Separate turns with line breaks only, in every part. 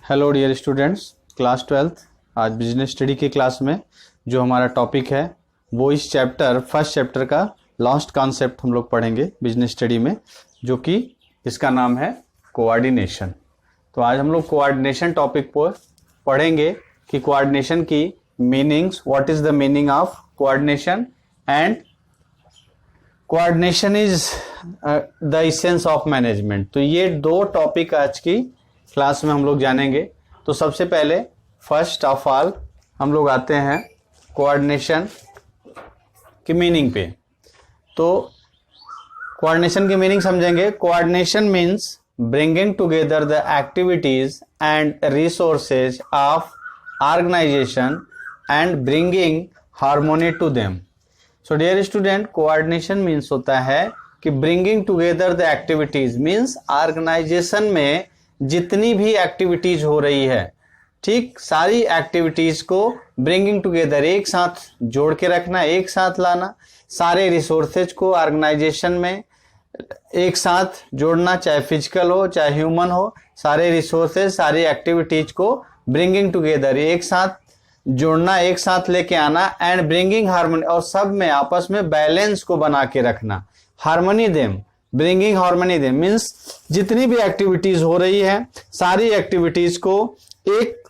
Hello dear students, class 12th। आज business study के class में जो हमारा टॉपिक है वो इस फर्स्ट चैप्टर का लास्ट कॉन्सेप्ट हम लोग पढ़ेंगे बिजनेस स्टडी में, जो कि इसका नाम है कोऑर्डिनेशन। तो आज हम लोग कोऑर्डिनेशन टॉपिक पर पढ़ेंगे कि कोऑर्डिनेशन की meanings, what is the meaning of coordination and coordination is the essence of management. तो ये दो टॉपिक आज की क्लास में हम लोग जानेंगे। तो सबसे पहले फर्स्ट ऑफ ऑल हम लोग आते हैं कोऑर्डिनेशन की मीनिंग पे। तो कोऑर्डिनेशन की मीनिंग समझेंगे। Coordination means bringing together the activities and resources of organisation and bringing harmony to them. So dear student, coordination means होता है कि bringing together the activities means organisation में जितनी भी एक्टिविटीज हो रही है, ठीक, सारी एक्टिविटीज को ब्रिंगिंग टुगेदर, एक साथ जोड़ के रखना, एक साथ लाना, सारे रिसोर्सेज को ऑर्गेनाइजेशन में एक साथ जोड़ना, चाहे फिजिकल हो चाहे ह्यूमन हो, सारे रिसोर्सेज सारी एक्टिविटीज को ब्रिंगिंग टुगेदर, एक साथ जोड़ना, एक साथ लेके आना, एंड ब्रिंगिंग हार्मनी, और सब में आपस में बैलेंस को बना के रखना। Harmony them, bringing harmony them means जितनी भी एक्टिविटीज हो रही है सारी एक्टिविटीज को एक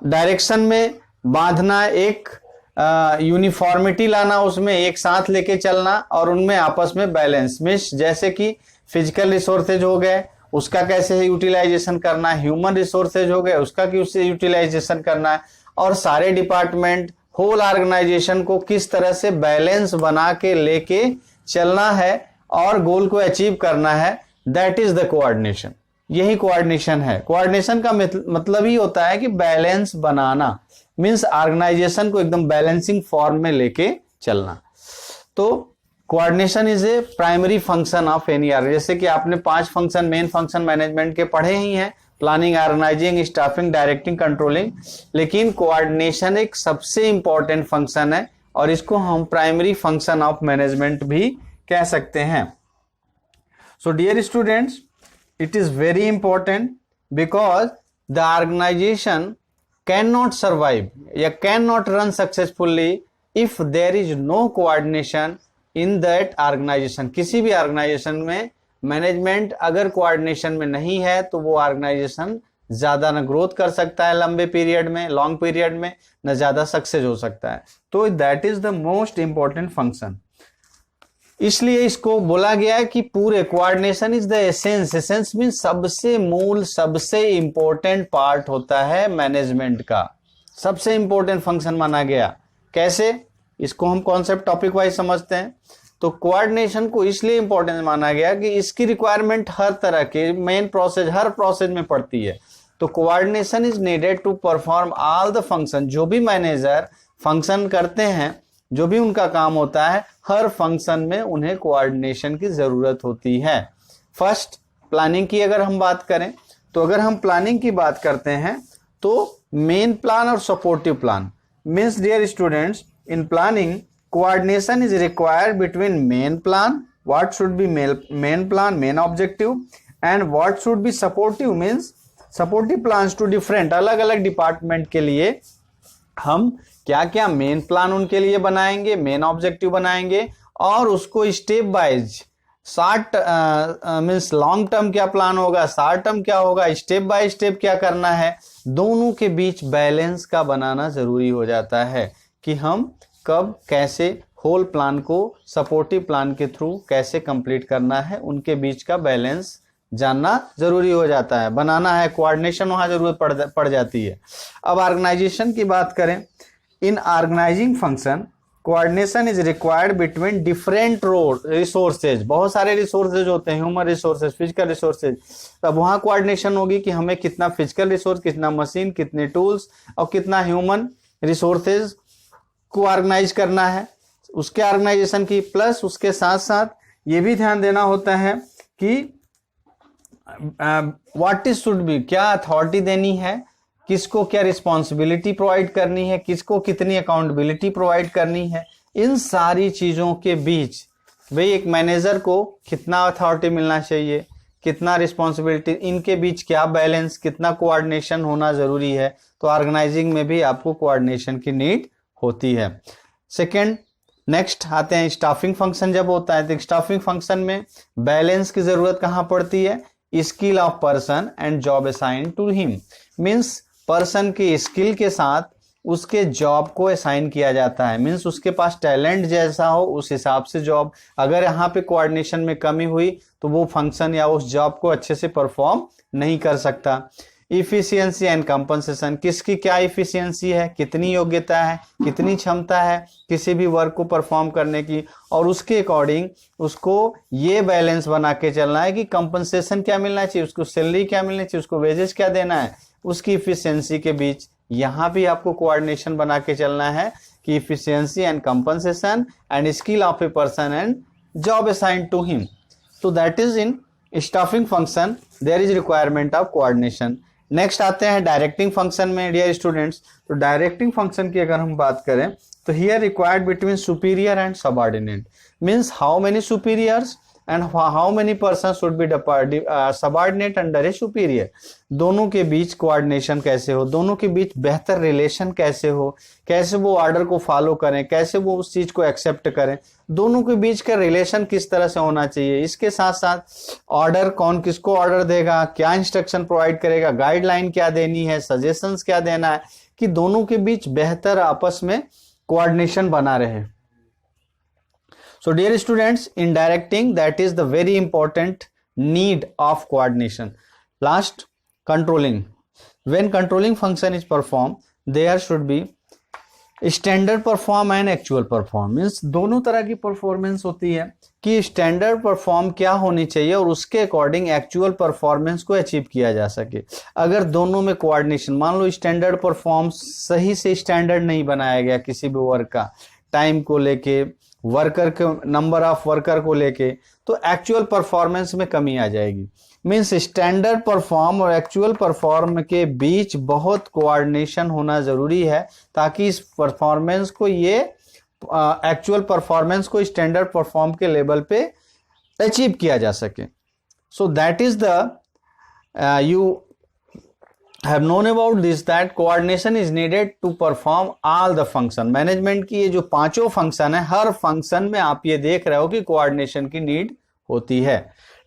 डायरेक्शन में बांधना, एक यूनिफॉर्मिटी लाना, उसमें एक साथ लेके चलना, और उनमें आपस में बैलेंस मीन्स जैसे कि फिजिकल रिसोर्सेज हो गए उसका कैसे यूटिलाइजेशन करना है, ह्यूमन रिसोर्सेज हो गए उसका कैसे यूटिलाइजेशन करना है, और सारे डिपार्टमेंट, होल ऑर्गेनाइजेशन को किस तरह से बैलेंस बना के लेके चलना है और गोल को अचीव करना है। That is the coordination. यही कोऑर्डिनेशन है। कोऑर्डिनेशन का मतलब ही होता है कि बैलेंस बनाना, मींस ऑर्गेनाइजेशन को एकदम बैलेंसिंग फॉर्म में लेके चलना। तो coordination is a primary function of any are, जैसे कि आपने 5 फंक्शन, मेन फंक्शन मैनेजमेंट के पढ़े ही हैं, planning, organising, staffing, directing, controlling. लेकिन कोऑर्डिनेशन एक सबसे इंपॉर्टेंट फंक्शन है और इसको हम प्राइमरी फंक्शन ऑफ मैनेजमेंट भी कह सकते हैं। So dear students, it is very important because the organisation can not survive या can not run successfully if there is no coordination in that organisation. किसी भी ऑर्गेनाइजेशन में मैनेजमेंट अगर coordination में नहीं है तो वो ऑर्गेनाइजेशन ज्यादा न ग्रोथ कर सकता है लंबे पीरियड में, लॉन्ग पीरियड में, न ज्यादा सक्सेस हो सकता है। तो that is the most important function. इसलिए इसको बोला गया है कि पूरे coordination is the essence. Essence mean सबसे मूल, सबसे इंपॉर्टेंट पार्ट होता है मैनेजमेंट का, सबसे इंपॉर्टेंट फंक्शन माना गया। कैसे? इसको हम कॉन्सेप्ट टॉपिक वाइज समझते हैं। तो कोऑर्डिनेशन को इसलिए इंपॉर्टेंट माना गया कि इसकी रिक्वायरमेंट हर तरह के मेन प्रोसेस, हर प्रोसेस में पड़ती है। तो coordination is needed to perform all the function. जो भी मैनेजर फंक्शन करते हैं, जो भी उनका काम होता है, हर फंक्शन में उन्हें कोऑर्डिनेशन की जरूरत होती है। फर्स्ट, प्लानिंग की अगर हम बात करें, तो अगर हम प्लानिंग की बात करते हैं तो मेन प्लान और supportive plan means dear students, in planning coordination is required between main plan, what should be main plan, main objective, and what should be supportive means supportive plans to different, अलग अलग department के लिए हम क्या क्या main plan उनके लिए बनाएंगे, मेन ऑब्जेक्टिव बनाएंगे, और उसको step wise short means long term क्या प्लान होगा, शॉर्ट टर्म क्या होगा, स्टेप बाय स्टेप क्या करना है, दोनों के बीच बैलेंस का बनाना जरूरी हो जाता है कि हम कब कैसे होल प्लान को सपोर्टिव प्लान के थ्रू कैसे कंप्लीट करना है, उनके बीच का बैलेंस जानना जरूरी हो जाता है, बनाना है। कोऑर्डिनेशन वहां जरूरत पड़ जाती है। अब ऑर्गेनाइजेशन की बात करें, in organising function coordination is required between different resources. बहुत सारे रिसोर्सेज होते हैं, ह्यूमन रिसोर्सेज, फिजिकल रिसोर्सेज। तब वहां कोऑर्डिनेशन होगी कि हमें कितना फिजिकल रिसोर्स, कितना मशीन, कितने टूल्स और कितना ह्यूमन रिसोर्सेज को ऑर्गेनाइज करना है, उसके ऑर्गेनाइजेशन की। प्लस उसके साथ साथ ये भी ध्यान देना होता है कि व्हाट इज शुड बी, क्या अथॉरिटी देनी है, किसको क्या रिस्पॉन्सिबिलिटी प्रोवाइड करनी है, किसको कितनी अकाउंटेबिलिटी प्रोवाइड करनी है। इन सारी चीजों के बीच भाई एक मैनेजर को कितना अथॉरिटी मिलना चाहिए, कितना रिस्पॉन्सिबिलिटी, इनके बीच क्या बैलेंस, कितना कोऑर्डिनेशन होना जरूरी है। तो ऑर्गेनाइजिंग में भी आपको कोऑर्डिनेशन की नीड होती है। सेकेंड, नेक्स्ट आते हैं स्टाफिंग फंक्शन जब होता है तो स्टाफिंग फंक्शन में बैलेंस की जरूरत कहां पड़ती है, skill of person and job assign to him. Means person की स्किल के साथ उसके जॉब को असाइन किया जाता है। मींस उसके पास टैलेंट जैसा हो उस हिसाब से जॉब, अगर यहाँ पे कोऑर्डिनेशन में कमी हुई तो वो फंक्शन या उस जॉब को अच्छे से परफॉर्म नहीं कर सकता। इफिशियंसी एंड कंपनसेशन, किसकी क्या इफिशियंसी है, कितनी योग्यता है, कितनी क्षमता है किसी भी वर्क को परफॉर्म करने की, और उसके अकॉर्डिंग उसको ये बैलेंस बना के चलना है कि कंपनसेशन क्या मिलना चाहिए, उसको सैलरी क्या मिलनी चाहिए, उसको वेजेस क्या देना है, उसकी इफिशियंसी के बीच यहां भी आपको कोऑर्डिनेशन बना के चलना है कि efficiency and compensation and skill of a person and job assigned to him. तो that is in staffing function there is requirement of coordination. Next आते हैं डायरेक्टिंग फंक्शन में डियर स्टूडेंट्स। तो डायरेक्टिंग फंक्शन की अगर हम बात करें तो here required between superior and subordinate, means how many superiors and how many person should be subordinate under a superior. दोनों के बीच कोऑर्डिनेशन कैसे हो, दोनों के बीच बेहतर रिलेशन कैसे हो, कैसे वो ऑर्डर को फॉलो करें, कैसे वो उस चीज को एक्सेप्ट करें, दोनों के बीच का रिलेशन किस तरह से होना चाहिए। इसके साथ साथ ऑर्डर कौन किसको ऑर्डर देगा, क्या इंस्ट्रक्शन प्रोवाइड करेगा, गाइडलाइन क्या देनी है, सजेशंस क्या देना है, कि दोनों के बीच बेहतर आपस में कोऑर्डिनेशन बना रहे। So dear students, in directing that is the very important need of coordination. Last, controlling. When controlling function is performed, there should be standard perform and actual perform. Means दोनों तरह की परफॉर्मेंस होती है कि standard perform क्या होनी चाहिए और उसके अकॉर्डिंग एक्चुअल परफॉर्मेंस को अचीव किया जा सके। अगर दोनों में कोऑर्डिनेशन, मान लो स्टैंडर्ड परफॉर्म सही से स्टैंडर्ड नहीं बनाया गया किसी भी वर्क का, टाइम को लेके, वर्कर के नंबर ऑफ वर्कर को लेके, तो एक्चुअल परफॉर्मेंस में कमी आ जाएगी। मींस स्टैंडर्ड परफॉर्म और एक्चुअल परफॉर्म के बीच बहुत कोऑर्डिनेशन होना जरूरी है ताकि इस परफॉर्मेंस को, ये एक्चुअल परफॉर्मेंस को स्टैंडर्ड परफॉर्म के लेवल पे अचीव किया जा सके। So that is the you have known about this that coordination is needed to perform all the function। Management की ये जो पांचों फंक्शन है, हर फंक्शन में आप ये देख रहे हो कि कोऑर्डिनेशन की नीड होती है।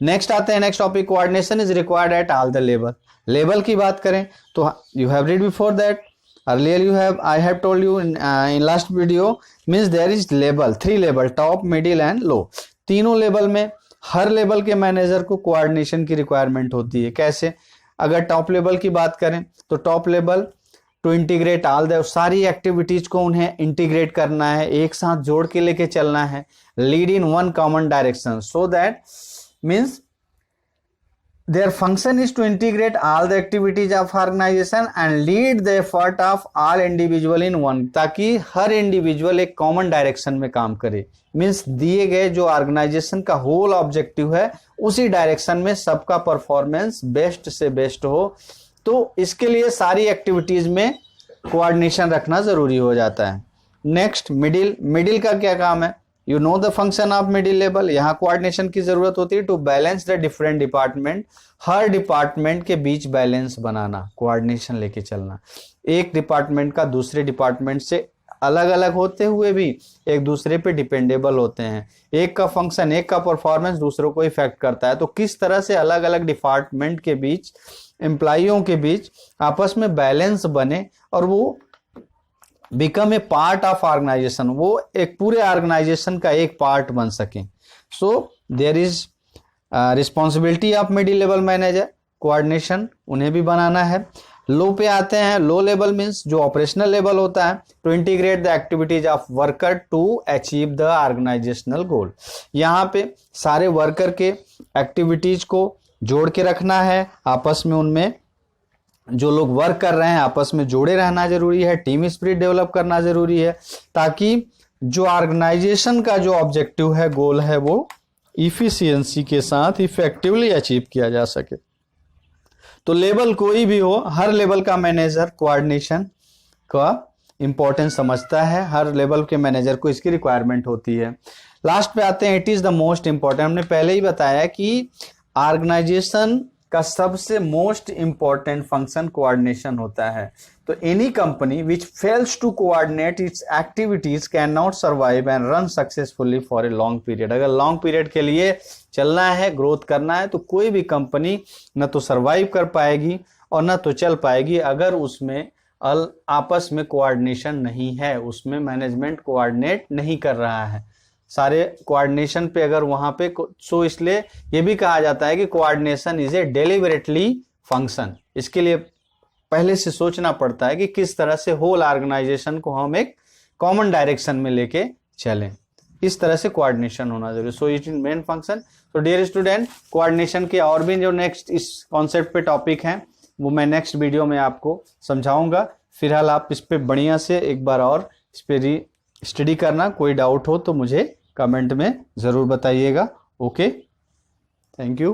नेक्स्ट आते हैं next topic, coordination is required at all the level. Level की बात करें तो you have read before that, earlier you have, I have told you in last video, means there is level, 3 level, top, middle and low. तीनों level में हर level के manager को coordination की रिक्वायरमेंट होती है। कैसे? अगर टॉप लेवल की बात करें तो top level to integrate all the, सारी एक्टिविटीज को उन्हें इंटीग्रेट करना है, एक साथ जोड़ के लेके चलना है। Lead in one common direction, so that means their function is to integrate all the activities of organization and lead the effort of all individual in one, ताकि हर इंडिविजुअल एक कॉमन डायरेक्शन में काम करे। मींस दिए गए जो organisation का whole objective है उसी डायरेक्शन में सबका परफॉर्मेंस बेस्ट से बेस्ट हो। तो इसके लिए सारी एक्टिविटीज में कोऑर्डिनेशन रखना जरूरी हो जाता है। Next, middle. मिडिल का क्या काम है? You know the function of middle level. यहाँ कोऑर्डिनेशन की जरूरत होती है to balance the different department, हर डिपार्टमेंट के बीच बैलेंस बनाना, कोऑर्डिनेशन लेके चलना। एक डिपार्टमेंट का दूसरे डिपार्टमेंट से अलग अलग होते हुए भी एक दूसरे पे डिपेंडेबल होते हैं। एक का फंक्शन, एक का परफॉर्मेंस दूसरों को इफेक्ट करता है। तो किस तरह से अलग अलग डिपार्टमेंट के बीच, एम्प्लॉइयों के बीच आपस में बैलेंस बने और वो become a part of organisation, वो एक पूरे ऑर्गेनाइजेशन का एक पार्ट बन सके। So there is responsibility of middle level manager, coordination उन्हें भी बनाना है। लो पे आते हैं। लो लेवल मीन्स जो ऑपरेशनल लेवल होता है, to integrate the activities of worker to achieve the organisational goal. यहाँ पे सारे वर्कर के एक्टिविटीज को जोड़ के रखना है, आपस में उनमें जो लोग वर्क कर रहे हैं आपस में जोड़े रहना जरूरी है, टीम स्पिरिट डेवलप करना जरूरी है, ताकि जो ऑर्गेनाइजेशन का जो ऑब्जेक्टिव है, गोल है, वो इफिशियंसी के साथ इफेक्टिवली अचीव किया जा सके। तो लेवल कोई भी हो, हर लेवल का मैनेजर कोऑर्डिनेशन का इंपॉर्टेंस समझता है, हर लेवल के मैनेजर को इसकी रिक्वायरमेंट होती है। लास्ट पे आते हैं, it is the most important. हमने पहले ही बताया कि ऑर्गेनाइजेशन का सबसे मोस्ट इंपॉर्टेंट फंक्शन कोऑर्डिनेशन होता है। तो any company which fails to coordinate its activities can not survive and run successfully for a long period. अगर लॉन्ग पीरियड के लिए चलना है, ग्रोथ करना है, तो कोई भी कंपनी न तो सर्वाइव कर पाएगी और न तो चल पाएगी अगर उसमें आपस में कोऑर्डिनेशन नहीं है, उसमें मैनेजमेंट कोऑर्डिनेट नहीं कर रहा है सारे कोऑर्डिनेशन पे अगर वहां पे। सो इसलिए ये भी कहा जाता है कि coordination is A deliberately function. इसके लिए पहले से सोचना पड़ता है कि किस तरह से होल ऑर्गेनाइजेशन को हम एक कॉमन डायरेक्शन में लेके चलें। इस तरह से कोऑर्डिनेशन होना जरूरी। So it is main function. तो डियर स्टूडेंट, कोऑर्डिनेशन के और भी जो नेक्स्ट इस कॉन्सेप्ट पे टॉपिक हैं वो मैं नेक्स्ट वीडियो में आपको समझाऊंगा। फिलहाल आप इस पे बढ़िया से एक बार और इस पे स्टडी करना। कोई डाउट हो तो मुझे कमेंट में जरूर बताइएगा। Okay, thank you.